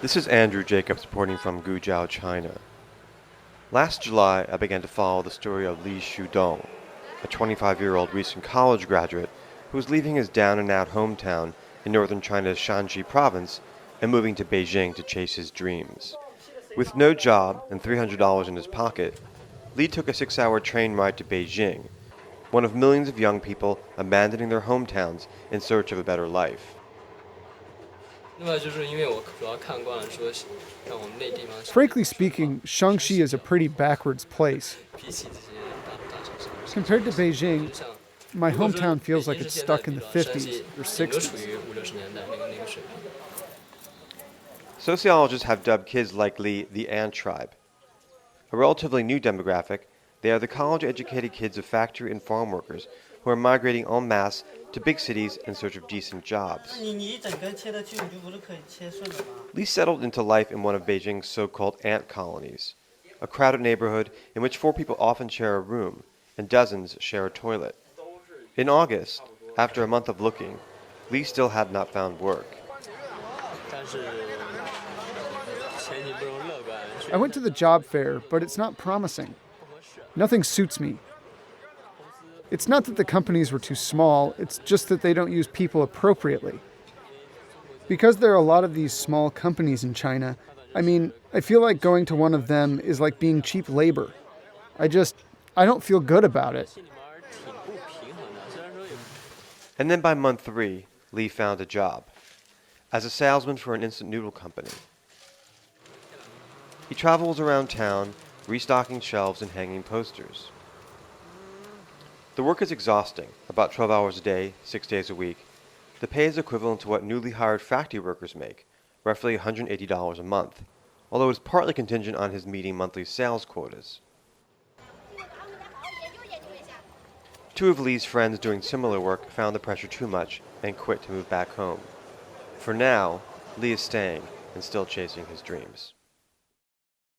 This is Andrew Jacobs reporting from Guizhou, China. Last July, I began to follow the story of Li Shudong, a 25-year-old recent college graduate who was leaving his down-and-out hometown in northern China's Shanxi province and moving to Beijing to chase his dreams. With no job and $300 in his pocket, Li took a 6-hour train ride to Beijing, one of millions of young people abandoning their hometowns in search of a better life. Frankly speaking, Shanxi is a pretty backwards place. Compared to Beijing, my hometown feels like it's stuck in the 50s or 60s. Sociologists have dubbed kids like Li the Ant Tribe. A relatively new demographic, they are the college-educated kids of factory and farm workers who are migrating en masse to big cities in search of decent jobs. Li settled into life in one of Beijing's so-called ant colonies, a crowded neighborhood in which 4 people often share a room and dozens share a toilet. In August, after a month of looking, Li still had not found work. I went to the job fair, but it's not promising. Nothing suits me. It's not that the companies were too small, it's just that they don't use people appropriately. Because there are a lot of these small companies in China, I feel like going to one of them is like being cheap labor. I don't feel good about it. And then by month 3, Li found a job as a salesman for an instant noodle company. He travels around town, restocking shelves and hanging posters. The work is exhausting, about 12 hours a day, 6 days a week. The pay is equivalent to what newly hired factory workers make, roughly $180 a month, although it is partly contingent on his meeting monthly sales quotas. 2 of Li's friends doing similar work found the pressure too much and quit to move back home. For now, Li is staying and still chasing his dreams.